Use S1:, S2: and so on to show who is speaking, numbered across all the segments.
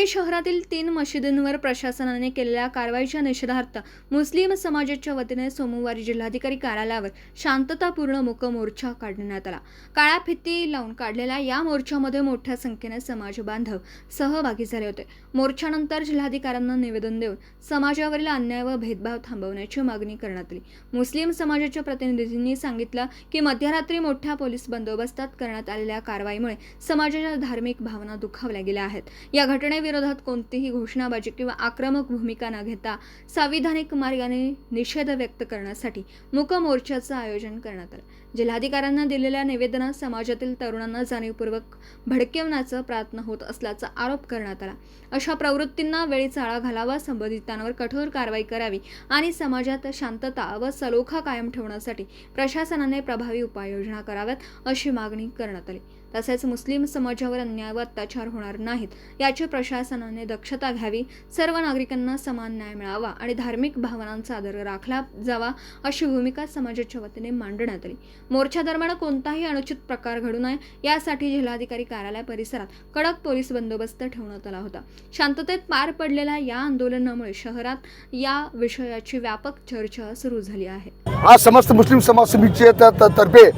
S1: पुणे शहरातील 3 मशिदींवर प्रशासनाने केलेल्या कारवाईच्या निषेधार्थ मुस्लिम समाजाच्या वतीने सोमवारी जिल्हाधिकारी कार्यालयावर शांततापूर्ण मूक मोर्चा काढण्यात आला। काळ्या फिती लावून काढलेल्या या मोर्चामध्ये मोठ्या संख्येने समाज बांधव सहभागी झाले होते। मोर्चानंतर जिल्हाधिकाऱ्यांना निवेदन देऊन समाजावरील अन्याय व भेदभाव थांबवण्याची मागणी करण्यात आली। मुस्लिम समाजाच्या प्रतिनिधींनी सांगितलं की मध्यरात्री मोठ्या पोलीस बंदोबस्तात करण्यात आलेल्या कारवाईमुळे समाजाच्या धार्मिक भावना दुखावल्या गेल्या आहेत। या घटनेविरोधात कोणतीही घोषणाबाजी किंवा आक्रमक भूमिका न घेता संविधानिक मार्गाने निषेध व्यक्त करण्यासाठी मूक मोर्चाचं आयोजन करण्यात आलं। जिल्हाधिकाऱ्यांना दिलेल्या निवेदनात समाजातील तरुणांना जाणीवपूर्वक भडकवण्याचा प्रयत्न होत असल्याचा आरोप करण्यात आला। अशा प्रवृत्तींना वेळीच आळा घालावा, संबंधितांवर कठोर कारवाई करावी आणि समाजात शांतता व सलोखा कायम ठेवण्यासाठी प्रशासनाने प्रभावी उपाययोजना कराव्यात अशी मागणी करण्यात आली। तसेच मुस्लिम समाजावर अन्याय व अत्याचार होणार नाहीत याची प्रशासनाने दक्षता घ्यावी, सर्व नागरिकांना समान न्याय मिळावा आणि धार्मिक भावनांचा आदर राखला जावा अशी भूमिका समाजाच्या वतीने मांडण्यात आली। मोर्चा दरम्यान कोणताही अनुचित प्रकार घडू नये यासाठी जिल्हाधिकारी कार्यालय परिसरात कडक पोलीस बंदोबस्त ठेवण्यात आला होता। शांततेत पार पडलेल्या या आंदोलनामुळे शहरात या विषयाची व्यापक चर्चा सुरू झाली आहे।
S2: आज समस्त मुस्लिम समाज समितीच्या तर्फे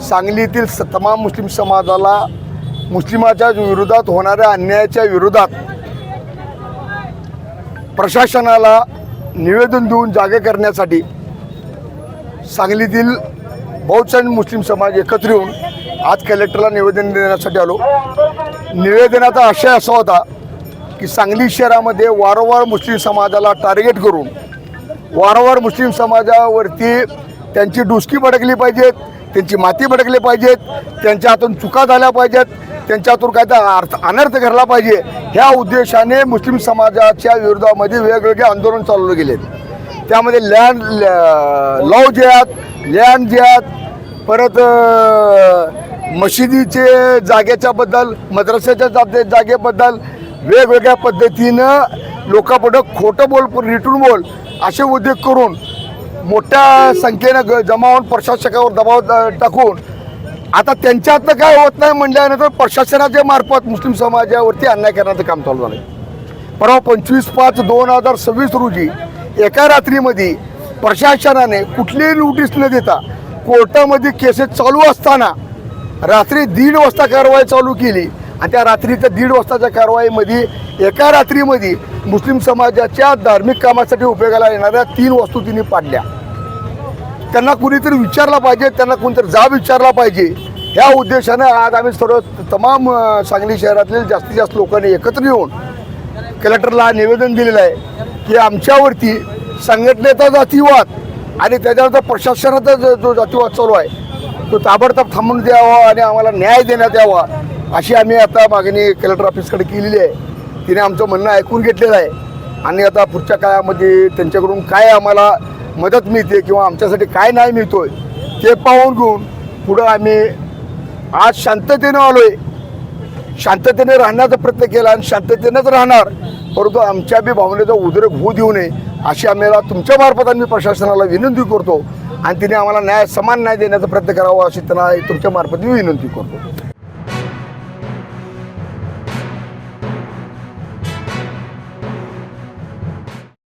S2: सांगलीतील तमाम मुस्लिम समाजाला मुस्लिमाच्या विरोधात होणाऱ्या अन्यायाच्या विरोधात प्रशासनाला निवेदन देऊन जागे करण्यासाठी सांगलीतील बहुसंख्य मुस्लिम समाज एकत्र येऊन आज कलेक्टरला निवेदन देण्यासाठी आलो। निवेदनाचा आशय असा होता की सांगली शहरामध्ये वारंवार मुस्लिम समाजाला टार्गेट करून वारंवार मुस्लिम समाजावरती त्यांची डुसकी भडकली पाहिजेत, त्यांची माती भडकली पाहिजेत, त्यांच्या हातून चुका झाल्या पाहिजेत, त्यांच्या हातून काय अनर्थ घडला पाहिजे ह्या उद्देशाने मुस्लिम समाजाच्या विरोधामध्ये वेगवेगळे आंदोलन चालवले गेले। त्यामध्ये लँड लॉ जे आहेत, लँड जे आहेत, परत मशिदीचे जागेच्या बद्दल, मद्रसाच्या जागेबद्दल वेगवेगळ्या पद्धतीनं लोकांपुढे खोटं बोल, रिटून बोल असे उद्योग करून मोठ्या संख्येनं जमा होऊन प्रशासकावर दबाव टाकून आता त्यांच्यातनं काय होत नाही म्हटल्यानंतर प्रशासनाच्या मार्फत मुस्लिम समाजावरती अन्याय करण्याचं काम चालू झालं। परवा 25/5/2026 रोजी एका रात्रीमध्ये प्रशासनाने कुठलीही नोटीस न देता कोर्टामध्ये केसेस चालू असताना रात्री 1:30 वाजता कारवाई चालू केली आणि त्या रात्रीच्या 1:30 वाजताच्या कारवाईमध्ये एका रात्रीमध्ये मुस्लिम समाजाच्या धार्मिक कामासाठी उपयोगाला येणाऱ्या 3 वस्तू तिने पाडल्या। त्यांना कुणीतरी विचारला पाहिजे, त्यांना कोणतरी जाब विचारला पाहिजे ह्या उद्देशाने आज आम्ही सर्व तमाम सांगली शहरातील जास्तीत जास्त लोकांनी एकत्र येऊन कलेक्टरला निवेदन दिलेलं आहे की आमच्यावरती संघटनेचा जातीवाद आणि त्याच्यानंतर प्रशासनाचा जो जातीवाद चालू आहे तो ताबडतोब थांबवून द्यावा आणि आम्हाला न्याय देण्यात यावा अशी आम्ही आता मागणी कलेक्टर ऑफिसकडे केलेली आहे। तिने आमचं म्हणणं ऐकून घेतलेलं आहे आणि आता पुढच्या काळामध्ये त्यांच्याकडून काय आम्हाला मदत मिळते किंवा आमच्यासाठी काय नाही मिळतोय ते पाहून घेऊन पुढं आम्ही आज शांततेनं आलोय, शांततेने राहण्याचा प्रयत्न केला आणि शांततेनंच राहणार, परंतु आमच्या बी भावनेचा उद्रेक होऊ देऊ नये अशी आम्हाला तुमच्या मार्फत आम्ही प्रशासनाला विनंती करतो आणि तिने आम्हाला समान न्याय देण्याचा प्रयत्न करावा अशी त्यांना तुमच्या मार्फत विनंती करतो।